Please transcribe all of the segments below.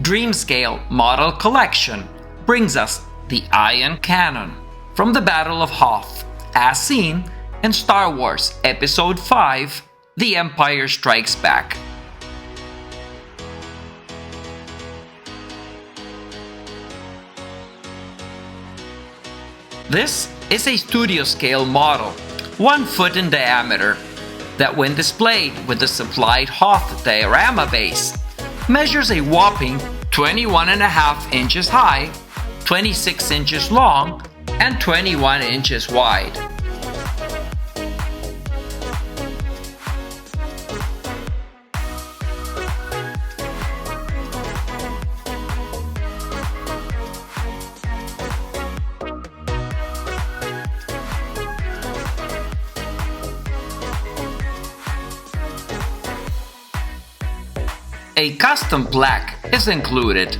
Dreamscale Model Collection brings us the Ion Cannon from the Battle of Hoth, as seen in Star Wars Episode 5, The Empire Strikes Back. This is a studio-scale model, 1 foot in diameter, that when displayed with the supplied Hoth diorama base, measures a whopping 21.5 inches high, 26 inches long, and 21 inches wide. A custom plaque is included.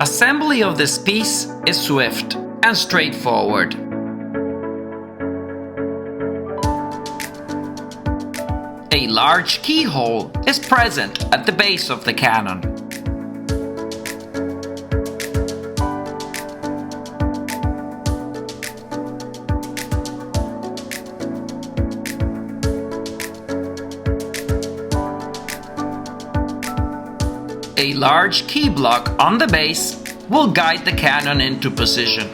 Assembly of this piece is swift and straightforward. A large keyhole is present at the base of the cannon. A large key block on the base will guide the cannon into position.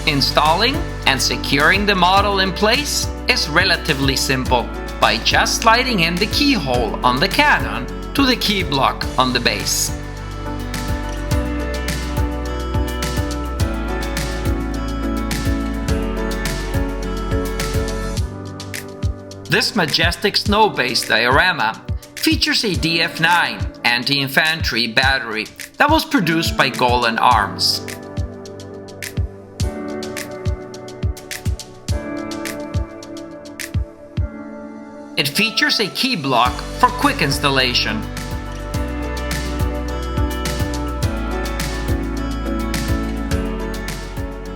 Installing and securing the model in place is relatively simple by just sliding in the keyhole on the cannon to the key block on the base. This majestic snow-based diorama features a DF9 anti-infantry battery that was produced by Golan Arms. It features a key block for quick installation.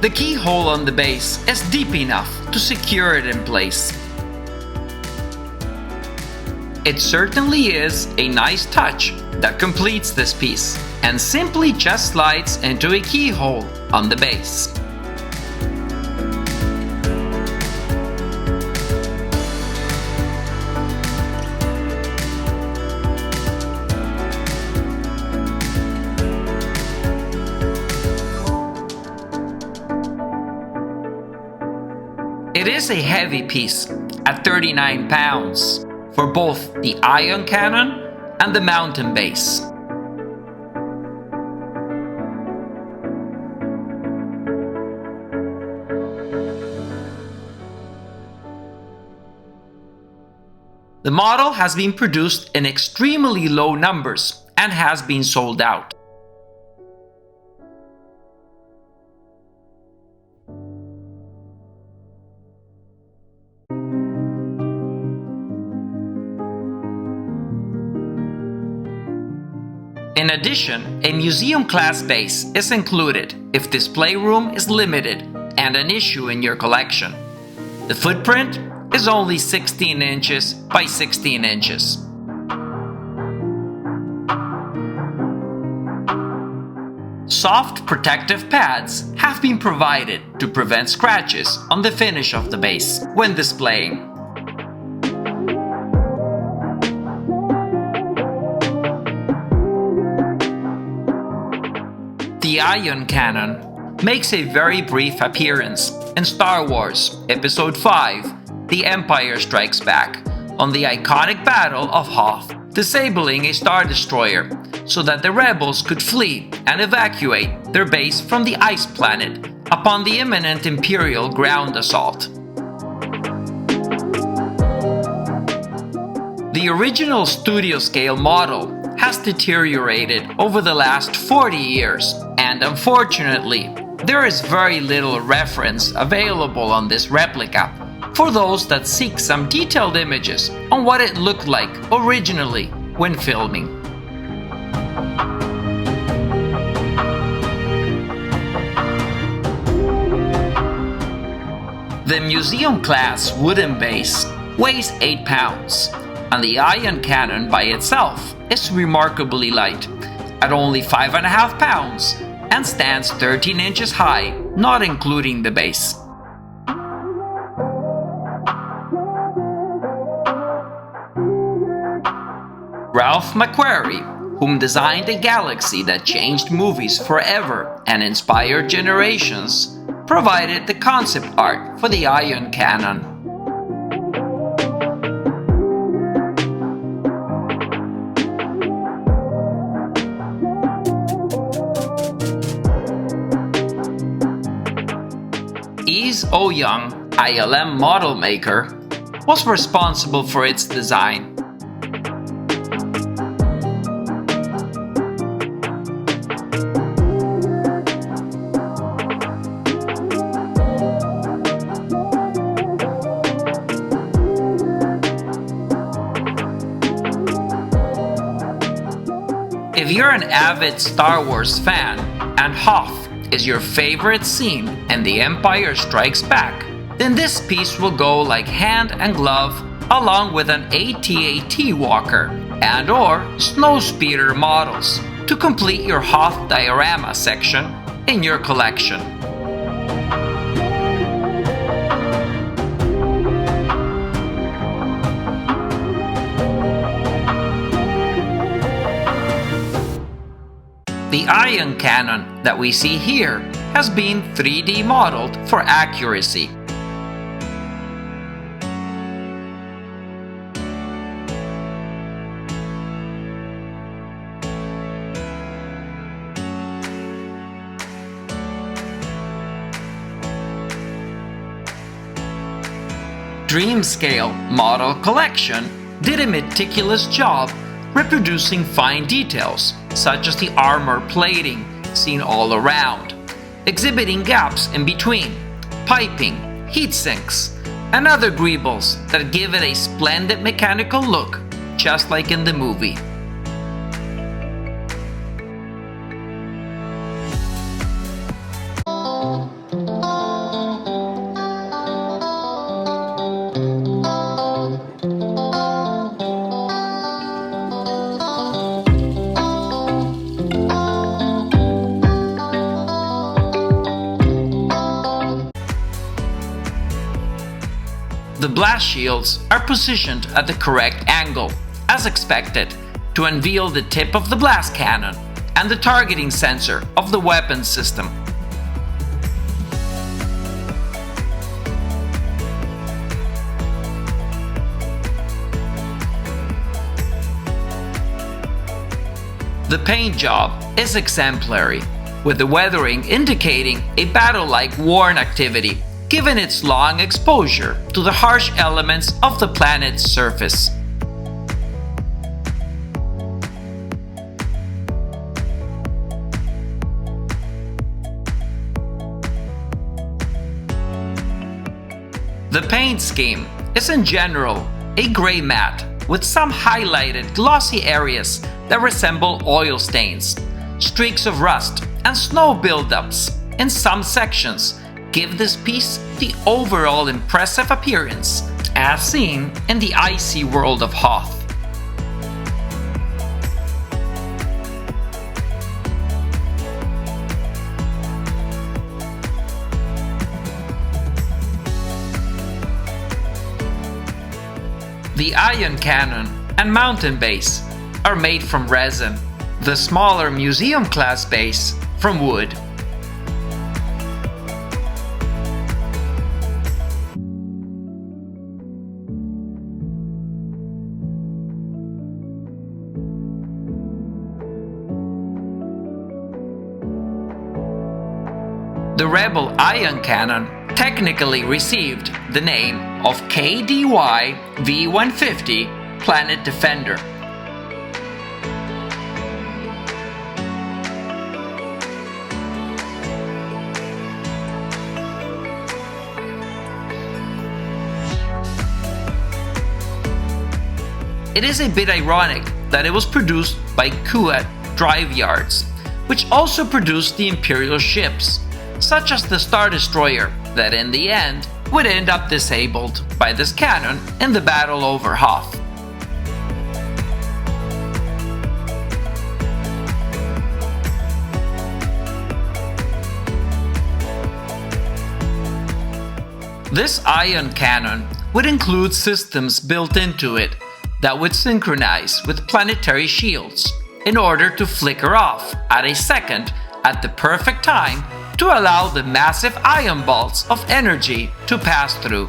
The keyhole on the base is deep enough to secure it in place. It certainly is a nice touch that completes this piece and simply just slides into a keyhole on the base. It is a heavy piece at 39 pounds for both the Ion Cannon and the mountain base. The model has been produced in extremely low numbers and has been sold out. In addition, a museum-class base is included if display room is limited and an issue in your collection. The footprint is only 16 inches by 16 inches. Soft protective pads have been provided to prevent scratches on the finish of the base when displaying. The Ion Cannon makes a very brief appearance in Star Wars Episode 5, The Empire Strikes Back, on the iconic Battle of Hoth, disabling a Star Destroyer so that the rebels could flee and evacuate their base from the ice planet upon the imminent Imperial ground assault. The original studio scale model has deteriorated over the last 40 years, and unfortunately, there is very little reference available on this replica for those that seek some detailed images on what it looked like originally when filming. The museum-class wooden base weighs 8 pounds, and the ion cannon by itself is remarkably light, at only 5.5 pounds, and stands 13 inches high, not including the base. Ralph McQuarrie, whom designed a galaxy that changed movies forever and inspired generations, provided the concept art for the ion cannon. O. Young, ILM model maker, was responsible for its design. If you're an avid Star Wars fan and Hoth is your favorite scene in The Empire Strikes Back, then this piece will go like hand and glove along with an AT-AT walker and/or snowspeeder models to complete your Hoth diorama section in your collection. The ion cannon that we see here has been 3D modeled for accuracy. Dreamscale Model Collection did a meticulous job reproducing fine details, such as the armor plating seen all around, exhibiting gaps in between, piping, heat sinks, and other greebles that give it a splendid mechanical look, just like in the movie. The blast shields are positioned at the correct angle, as expected, to unveil the tip of the blast cannon and the targeting sensor of the weapon system. The paint job is exemplary, with the weathering indicating a battle-like worn activity, given its long exposure to the harsh elements of the planet's surface. The paint scheme is in general a gray matte with some highlighted glossy areas that resemble oil stains, streaks of rust, and snow buildups in some sections give this piece the overall impressive appearance as seen in the icy world of Hoth. The ion cannon and mountain base are made from resin, the smaller museum-class base from wood. The Rebel ion cannon technically received the name of KDY V150 planet defender. It is a bit ironic that it was produced by Kuat Drive Yards, which also produced the Imperial ships, such as the Star Destroyer, that in the end would end up disabled by this cannon in the battle over Hoth. This ion cannon would include systems built into it that would synchronize with planetary shields in order to flicker off at a second at the perfect time to allow the massive ion bolts of energy to pass through.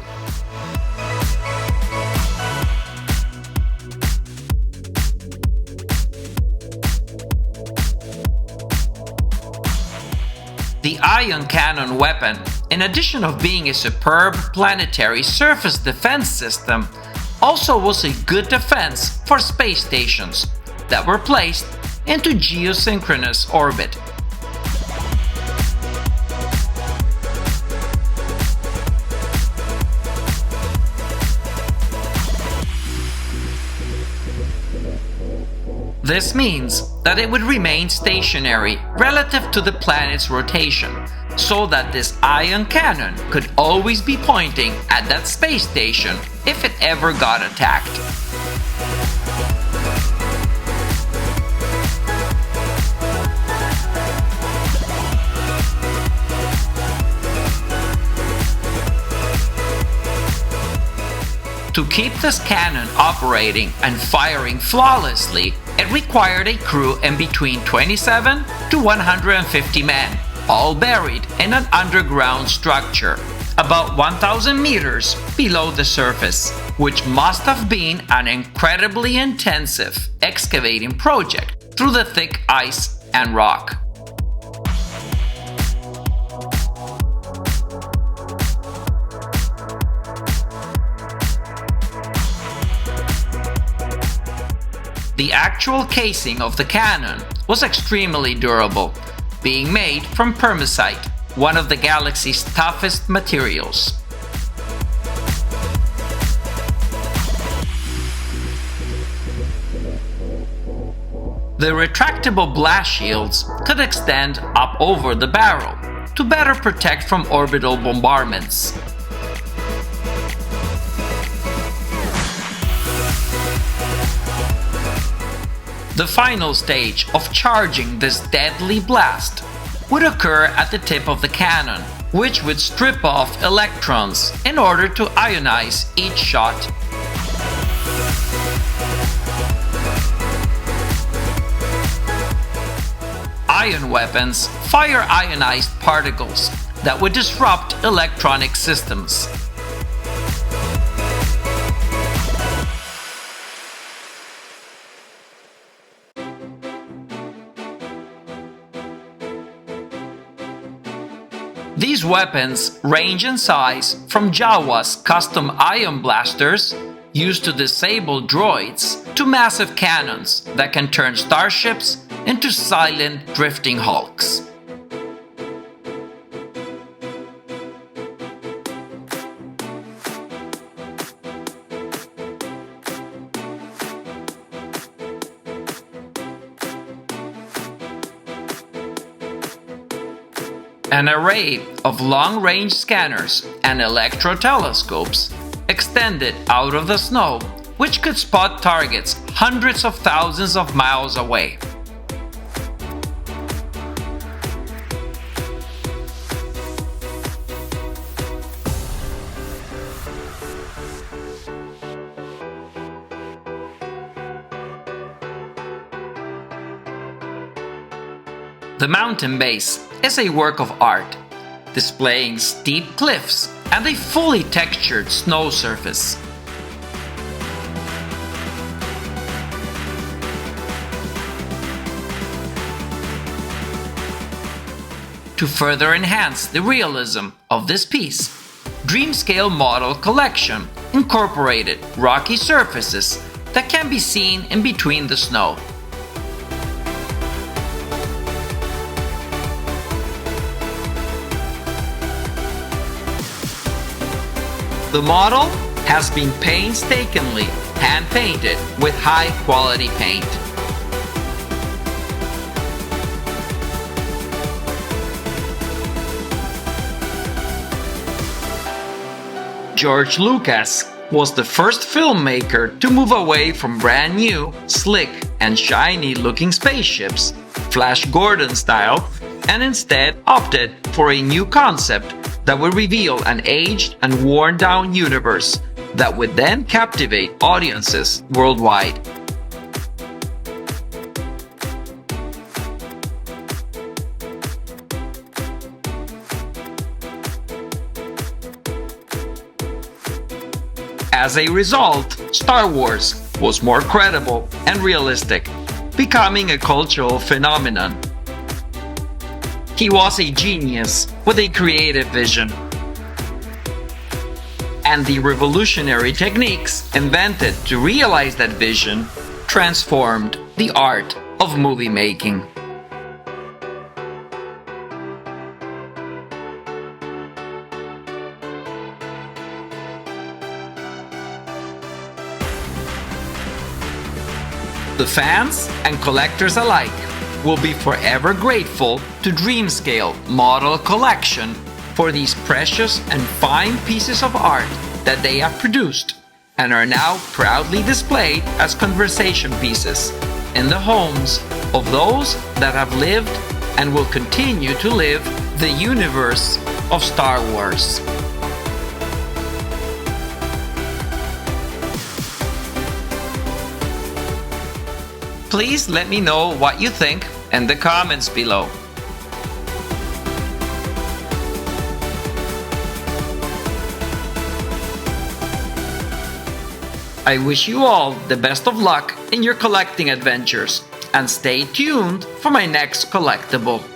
The ion cannon weapon, in addition of being a superb planetary surface defense system, also was a good defense for space stations that were placed into geosynchronous orbit. This means that it would remain stationary relative to the planet's rotation, so that this ion cannon could always be pointing at that space station if it ever got attacked. To keep this cannon operating and firing flawlessly, it required a crew in between 27 to 150 men, all buried in an underground structure, about 1,000 meters below the surface, which must have been an incredibly intensive excavating project through the thick ice and rock. The actual casing of the cannon was extremely durable, being made from permacite, one of the galaxy's toughest materials. The retractable blast shields could extend up over the barrel to better protect from orbital bombardments. The final stage of charging this deadly blast would occur at the tip of the cannon, which would strip off electrons in order to ionize each shot. Ion weapons fire ionized particles that would disrupt electronic systems. These weapons range in size from Jawa's custom ion blasters, used to disable droids, to massive cannons that can turn starships into silent drifting hulks. An array of long-range scanners and electro-telescopes extended out of the snow, which could spot targets hundreds of thousands of miles away. The mountain base is a work of art, displaying steep cliffs and a fully textured snow surface. To further enhance the realism of this piece, Dreamscale Model Collection incorporated rocky surfaces that can be seen in between the snow. The model has been painstakingly hand-painted with high-quality paint. George Lucas was the first filmmaker to move away from brand new, slick, and shiny-looking spaceships, Flash Gordon style, and instead opted for a new concept that would reveal an aged and worn-down universe that would then captivate audiences worldwide. As a result, Star Wars was more credible and realistic, becoming a cultural phenomenon. He was a genius with a creative vision. And the revolutionary techniques invented to realize that vision transformed the art of movie making. The fans and collectors alike will be forever grateful to Dreamscale Model Collection for these precious and fine pieces of art that they have produced and are now proudly displayed as conversation pieces in the homes of those that have lived and will continue to live the universe of Star Wars. Please let me know what you think in the comments below. I wish you all the best of luck in your collecting adventures, and stay tuned for my next collectible.